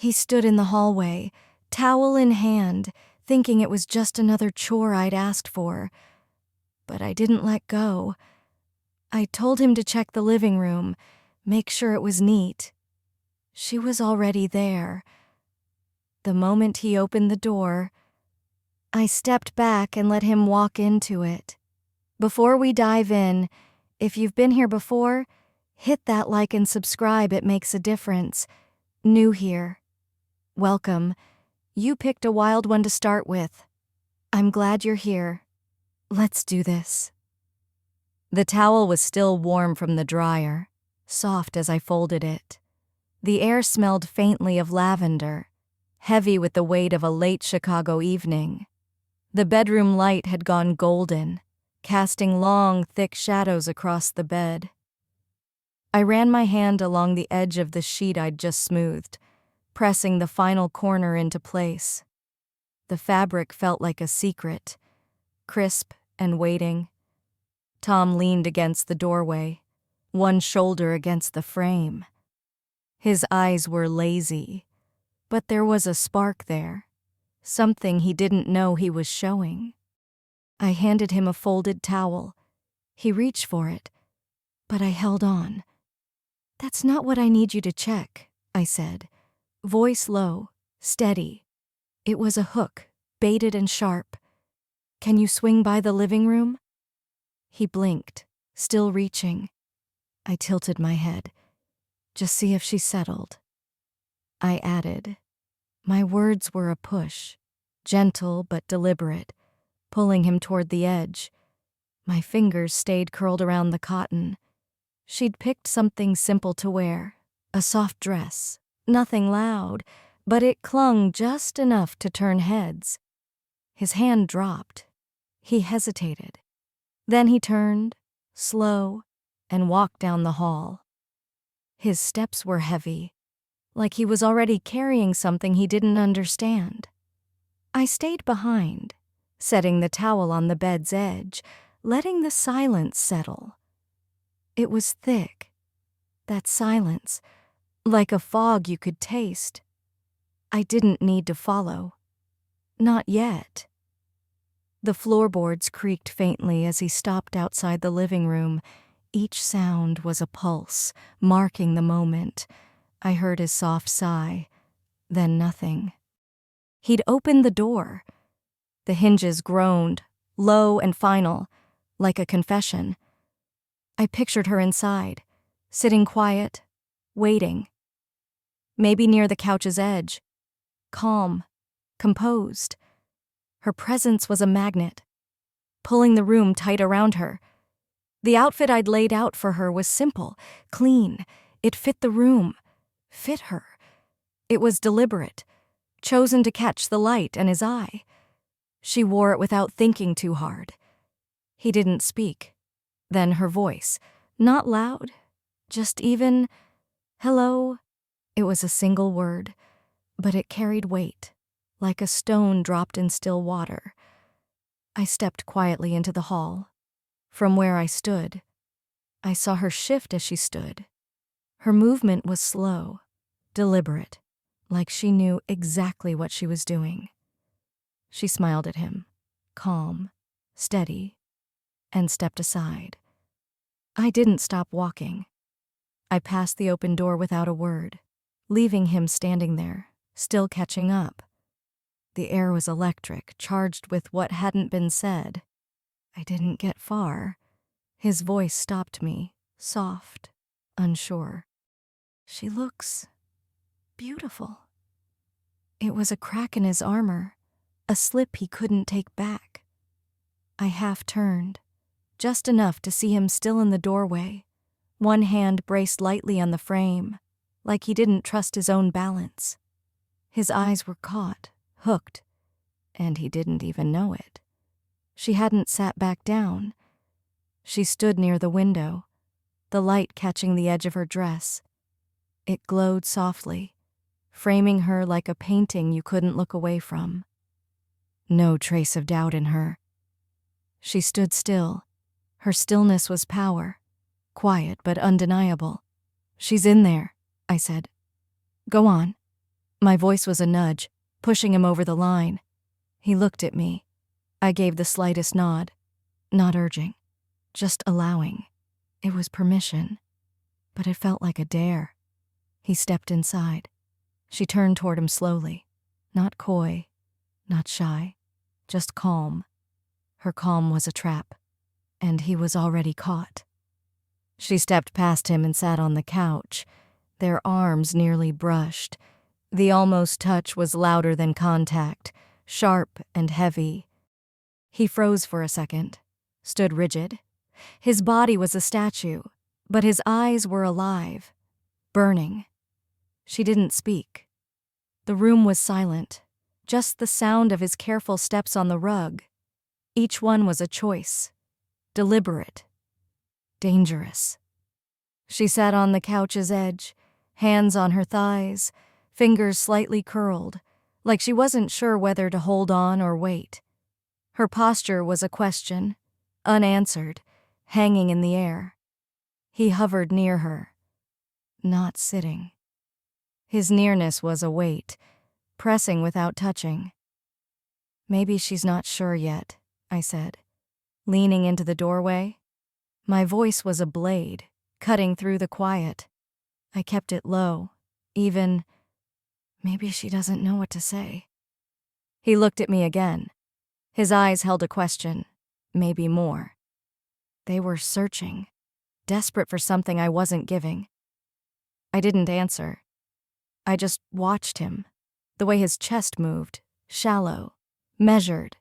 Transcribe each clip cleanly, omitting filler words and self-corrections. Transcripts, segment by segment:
He stood in the hallway, towel in hand, thinking it was just another chore I'd asked for. But I didn't let go. I told him to check the living room, make sure it was neat. She was already there. The moment he opened the door, I stepped back and let him walk into it. Before we dive in, if you've been here before, hit that like and subscribe, it makes a difference. New here. Welcome. You picked a wild one to start with. I'm glad you're here. Let's do this. The towel was still warm from the dryer, soft as I folded it. The air smelled faintly of lavender, heavy with the weight of a late Chicago evening. The bedroom light had gone golden, casting long, thick shadows across the bed. I ran my hand along the edge of the sheet I'd just smoothed, pressing the final corner into place. The fabric felt like a secret, crisp and waiting. Tom leaned against the doorway, one shoulder against the frame. His eyes were lazy, but there was a spark there, something he didn't know he was showing. I handed him a folded towel. He reached for it, but I held on. "That's not what I need you to check," I said, voice low, steady. It was a hook, baited and sharp. "Can you swing by the living room?" He blinked, still reaching. I tilted my head. "Just see if she's settled." I added. My words were a push, gentle but deliberate, pulling him toward the edge. My fingers stayed curled around the cotton. She'd picked something simple to wear, a soft dress, nothing loud, but it clung just enough to turn heads. His hand dropped. He hesitated. Then he turned, slow, and walked down the hall. His steps were heavy, like he was already carrying something he didn't understand. I stayed behind, setting the towel on the bed's edge, letting the silence settle. It was thick, that silence, like a fog you could taste. I didn't need to follow. Not yet. The floorboards creaked faintly as he stopped outside the living room. Each sound was a pulse, marking the moment. I heard his soft sigh, then nothing. He'd opened the door. The hinges groaned, low and final, like a confession. I pictured her inside, sitting quiet, waiting. Maybe near the couch's edge, calm, composed. Her presence was a magnet, pulling the room tight around her. The outfit I'd laid out for her was simple, clean. It fit the room, fit her. It was deliberate, chosen to catch the light and his eye. She wore it without thinking too hard. He didn't speak. Then her voice, not loud, just even, "Hello." It was a single word, but it carried weight, like a stone dropped in still water. I stepped quietly into the hall. From where I stood, I saw her shift as she stood. Her movement was slow, deliberate, like she knew exactly what she was doing. She smiled at him, calm, steady, and stepped aside. I didn't stop walking. I passed the open door without a word, leaving him standing there, still catching up. The air was electric, charged with what hadn't been said. I didn't get far. His voice stopped me, soft, unsure. "She looks beautiful." It was a crack in his armor, a slip he couldn't take back. I half turned, just enough to see him still in the doorway, one hand braced lightly on the frame, like he didn't trust his own balance. His eyes were caught, hooked, and he didn't even know it. She hadn't sat back down. She stood near the window, the light catching the edge of her dress. It glowed softly, framing her like a painting you couldn't look away from. No trace of doubt in her. She stood still. Her stillness was power, quiet but undeniable. "She's in there," I said. "Go on." My voice was a nudge, pushing him over the line. He looked at me. I gave the slightest nod, not urging, just allowing. It was permission, but it felt like a dare. He stepped inside. She turned toward him slowly, not coy, not shy, just calm. Her calm was a trap, and he was already caught. She stepped past him and sat on the couch. Their arms nearly brushed. The almost touch was louder than contact, sharp and heavy. He froze for a second, stood rigid. His body was a statue, but his eyes were alive, burning. She didn't speak. The room was silent, just the sound of his careful steps on the rug. Each one was a choice, deliberate, dangerous. She sat on the couch's edge, hands on her thighs, fingers slightly curled, like she wasn't sure whether to hold on or wait. Her posture was a question, unanswered, hanging in the air. He hovered near her, not sitting. His nearness was a weight, pressing without touching. "Maybe she's not sure yet," I said, leaning into the doorway. My voice was a blade, cutting through the quiet. I kept it low, even, "Maybe she doesn't know what to say." He looked at me again. His eyes held a question, maybe more. They were searching, desperate for something I wasn't giving. I didn't answer. I just watched him, the way his chest moved, shallow, measured.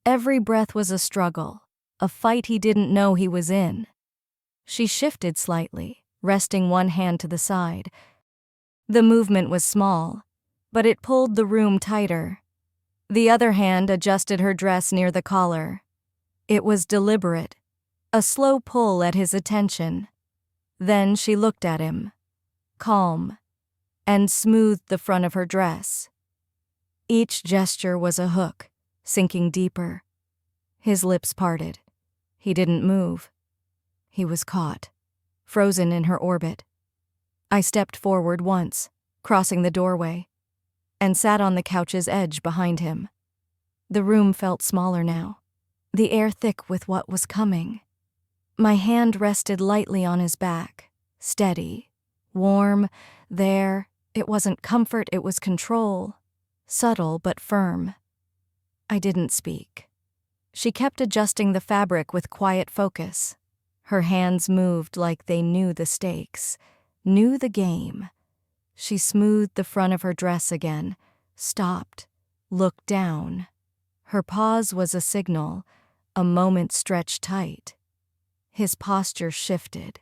Every breath was a struggle, a fight he didn't know he was in. She shifted slightly, resting one hand to the side. The movement was small, but it pulled the room tighter. The other hand adjusted her dress near the collar. It was deliberate, a slow pull at his attention. Then she looked at him, calm, and smoothed the front of her dress. Each gesture was a hook, sinking deeper. His lips parted. He didn't move. He was caught, frozen in her orbit. I stepped forward once, crossing the doorway, and sat on the couch's edge behind him. The room felt smaller now, the air thick with what was coming. My hand rested lightly on his back, steady, warm, there. It wasn't comfort, it was control, subtle but firm. I didn't speak. She kept adjusting the fabric with quiet focus. Her hands moved like they knew the stakes, knew the game. She smoothed the front of her dress again, stopped, looked down. Her pause was a signal, a moment stretched tight. His posture shifted,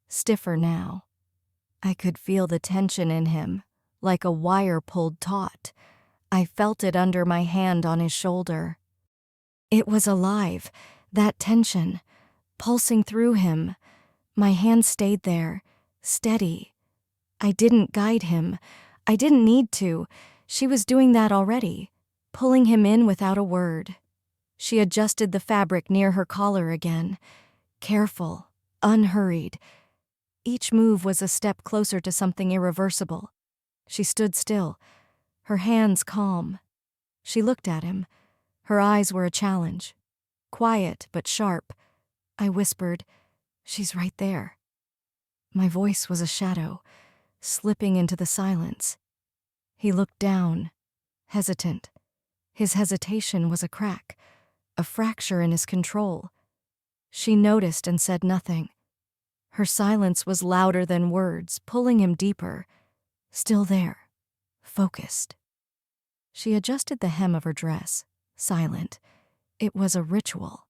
stiffer now. I could feel the tension in him, like a wire pulled taut. I felt it under my hand on his shoulder. It was alive, that tension, pulsing through him. My hand stayed there, steady. I didn't guide him. I didn't need to. She was doing that already, pulling him in without a word. She adjusted the fabric near her collar again, careful, unhurried. Each move was a step closer to something irreversible. She stood still, her hands calm. She looked at him. Her eyes were a challenge, quiet but sharp. I whispered, "She's right there." My voice was a shadow, slipping into the silence. He looked down, hesitant. His hesitation was a crack, a fracture in his control. She noticed and said nothing. Her silence was louder than words, pulling him deeper. Still there, focused. She adjusted the hem of her dress, silent. It was a ritual,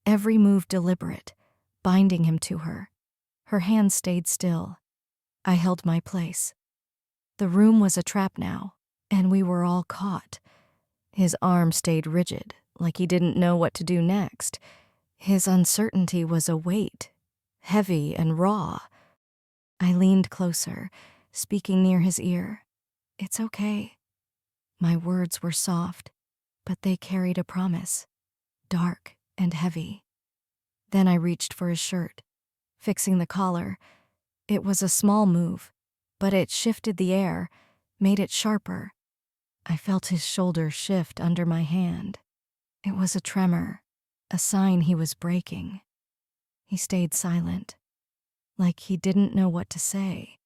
every move deliberate, binding him to her. Her hands stayed still. I held my place. The room was a trap now, and we were all caught. His arm stayed rigid, like he didn't know what to do next. His uncertainty was a weight, heavy and raw. I leaned closer, speaking near his ear. "It's okay." My words were soft, but they carried a promise, dark and heavy. Then I reached for his shirt, fixing the collar. It was a small move, but it shifted the air, made it sharper. I felt his shoulder shift under my hand. It was a tremor, a sign he was breaking. He stayed silent, like he didn't know what to say.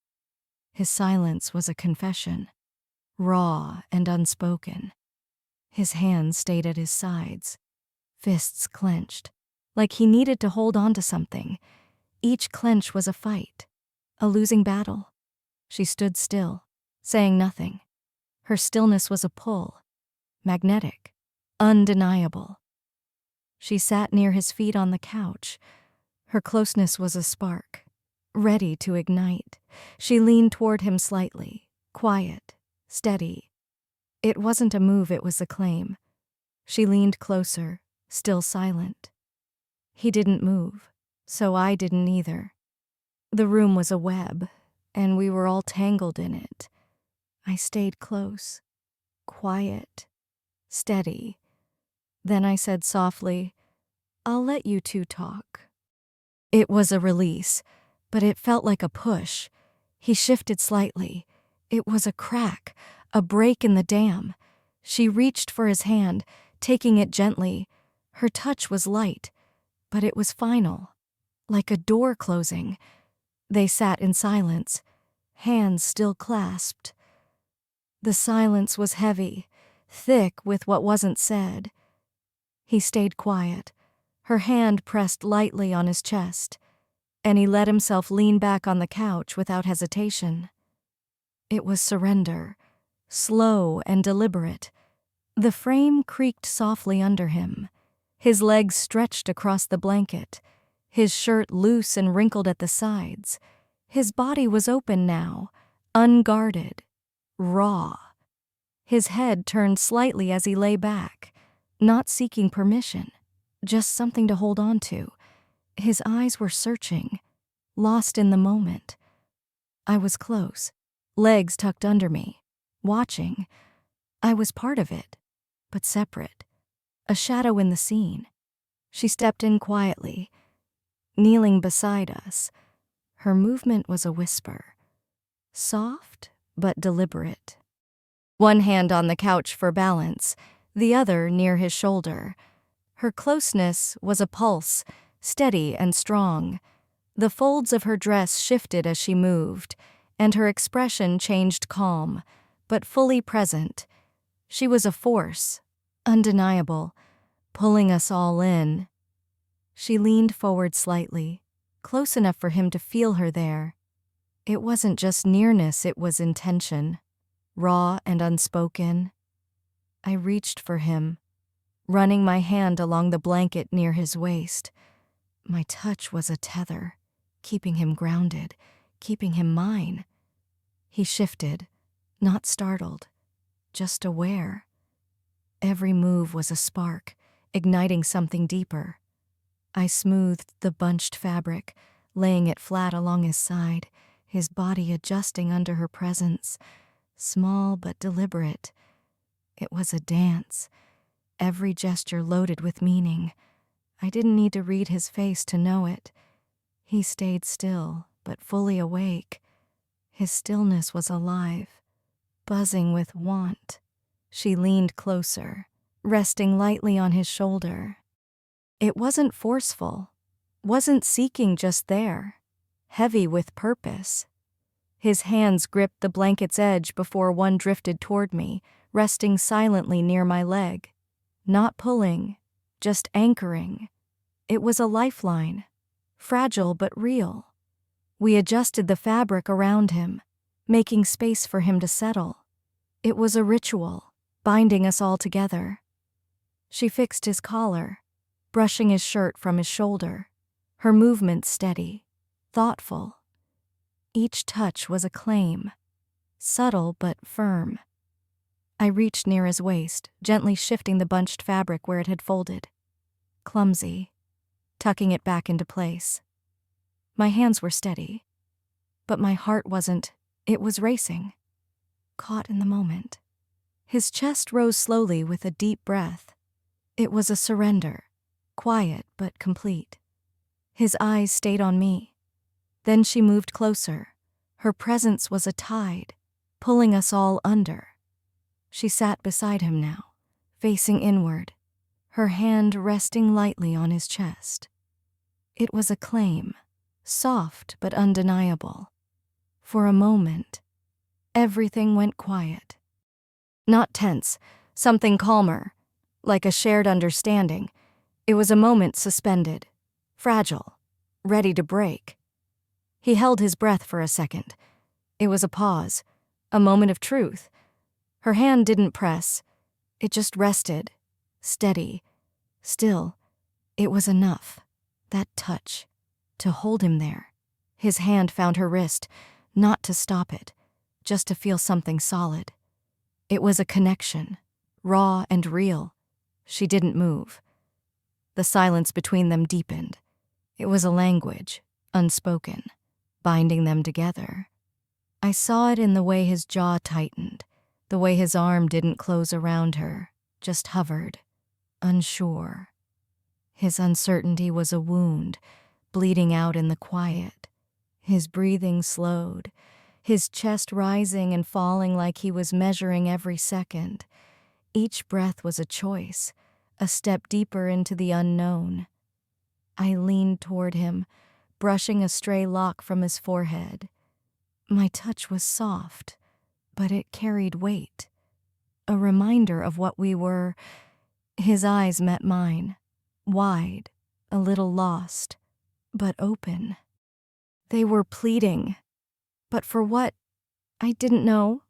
His silence was a confession, raw and unspoken. His hands stayed at his sides, fists clenched, like he needed to hold on to something. Each clench was a fight, a losing battle. She stood still, saying nothing. Her stillness was a pull, magnetic, undeniable. She sat near his feet on the couch. Her closeness was a spark, ready to ignite. She leaned toward him slightly, quiet, steady. It wasn't a move, it was a claim. She leaned closer, still silent. He didn't move, so I didn't either. The room was a web, and we were all tangled in it. I stayed close, quiet, steady. Then I said softly, "I'll let you two talk." It was a release, but it felt like a push. He shifted slightly. It was a crack, a break in the dam. She reached for his hand, taking it gently. Her touch was light, but it was final, like a door closing. They sat in silence, hands still clasped. The silence was heavy, thick with what wasn't said. He stayed quiet, her hand pressed lightly on his chest, and he let himself lean back on the couch without hesitation. It was surrender, slow and deliberate. The frame creaked softly under him. His legs stretched across the blanket, his shirt loose and wrinkled at the sides. His body was open now, unguarded, raw. His head turned slightly as he lay back, not seeking permission, just something to hold on to. His eyes were searching, lost in the moment. I was close, legs tucked under me, watching. I was part of it, but separate, a shadow in the scene. She stepped in quietly, kneeling beside us. Her movement was a whisper, soft but deliberate. One hand on the couch for balance, the other near his shoulder. Her closeness was a pulse, steady and strong. The folds of her dress shifted as she moved, and her expression changed calm, but fully present. She was a force, undeniable, pulling us all in. She leaned forward slightly, close enough for him to feel her there. It wasn't just nearness, it was intention, raw and unspoken. I reached for him, running my hand along the blanket near his waist. My touch was a tether, keeping him grounded, keeping him mine. He shifted, not startled, just aware. Every move was a spark, igniting something deeper. I smoothed the bunched fabric, laying it flat along his side, his body adjusting under her presence, small but deliberate. It was a dance, every gesture loaded with meaning. I didn't need to read his face to know it. He stayed still, but fully awake. His stillness was alive, buzzing with want. She leaned closer, resting lightly on his shoulder. It wasn't forceful, wasn't seeking, just there, heavy with purpose. His hands gripped the blanket's edge before one drifted toward me, resting silently near my leg. Not pulling, just anchoring. It was a lifeline, fragile but real. We adjusted the fabric around him, making space for him to settle. It was a ritual, binding us all together. She fixed his collar, brushing his shirt from his shoulder, her movements steady, thoughtful. Each touch was a claim, subtle but firm. I reached near his waist, gently shifting the bunched fabric where it had folded. Clumsy, tucking it back into place. My hands were steady, but my heart wasn't. It was racing, caught in the moment. His chest rose slowly with a deep breath. It was a surrender, quiet but complete. His eyes stayed on me. Then she moved closer. Her presence was a tide, pulling us all under. She sat beside him now, facing inward, her hand resting lightly on his chest. It was a claim, soft but undeniable. For a moment, everything went quiet. Not tense, something calmer, like a shared understanding. It was a moment suspended, fragile, ready to break. He held his breath for a second. It was a pause, a moment of truth. Her hand didn't press. It just rested, steady, still. It was enough, that touch, to hold him there. His hand found her wrist, not to stop it, just to feel something solid. It was a connection, raw and real. She didn't move. The silence between them deepened. It was a language, unspoken, binding them together. I saw it in the way his jaw tightened, the way his arm didn't close around her, just hovered, unsure. His uncertainty was a wound, bleeding out in the quiet. His breathing slowed, his chest rising and falling like he was measuring every second. Each breath was a choice, a step deeper into the unknown. I leaned toward him, brushing a stray lock from his forehead. My touch was soft, but it carried weight, a reminder of what we were. His eyes met mine, wide, a little lost, but open. They were pleading, but for what? I didn't know.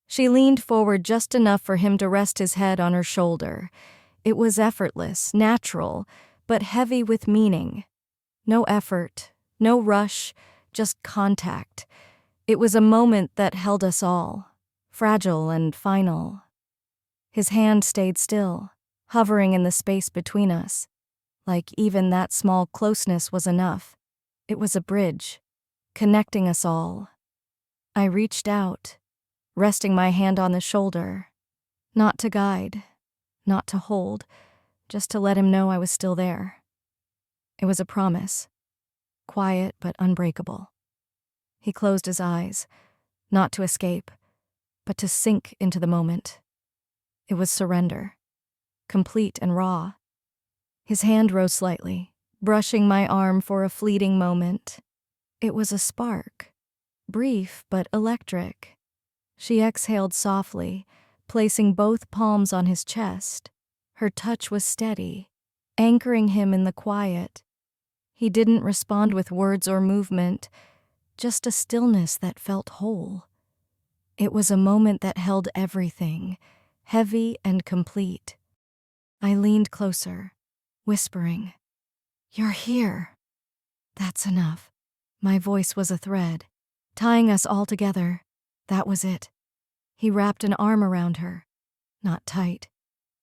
She leaned forward just enough for him to rest his head on her shoulder. It was effortless, natural, but heavy with meaning. No effort, no rush, just contact. It was a moment that held us all, fragile and final. His hand stayed still, hovering in the space between us, like even that small closeness was enough. It was a bridge, connecting us all. I reached out, resting my hand on the shoulder, not to guide, not to hold, just to let him know I was still there. It was a promise, quiet but unbreakable. He closed his eyes, not to escape, but to sink into the moment. It was surrender, complete and raw. His hand rose slightly, brushing my arm for a fleeting moment. It was a spark, brief but electric. She exhaled softly, placing both palms on his chest. Her touch was steady, anchoring him in the quiet. He didn't respond with words or movement, just a stillness that felt whole. It was a moment that held everything, heavy and complete. I leaned closer, whispering, "You're here." That's enough. My voice was a thread, tying us all together. That was it. He wrapped an arm around her, not tight,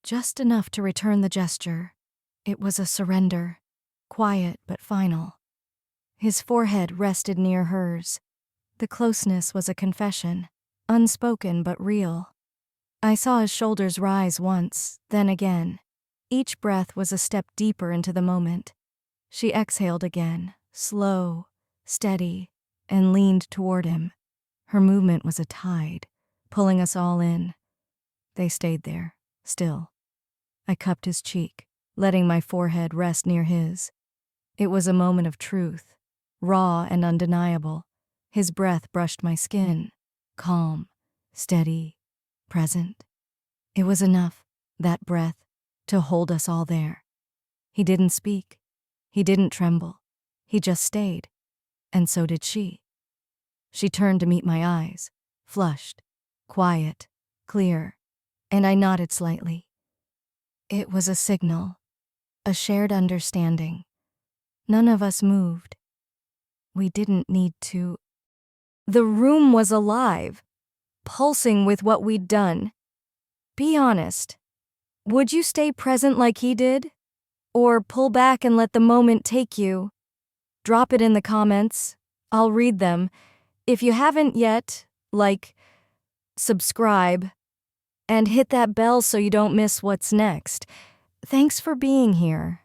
just enough to return the gesture. It was a surrender, quiet but final. His forehead rested near hers. The closeness was a confession, unspoken but real. I saw his shoulders rise once, then again. Each breath was a step deeper into the moment. She exhaled again, slow, steady, and leaned toward him. Her movement was a tide, pulling us all in. They stayed there, still. I cupped his cheek, letting my forehead rest near his. It was a moment of truth, raw and undeniable. His breath brushed my skin, calm, steady, present. It was enough, that breath, to hold us all there. He didn't speak. He didn't tremble. He just stayed. And so did she. She turned to meet my eyes, flushed, quiet, clear, and I nodded slightly. It was a signal, a shared understanding. None of us moved. We didn't need to. The room was alive, pulsing with what we'd done. Be honest. Would you stay present like he did? Or pull back and let the moment take you? Drop it in the comments. I'll read them. If you haven't yet, subscribe, and hit that bell so you don't miss what's next. Thanks for being here.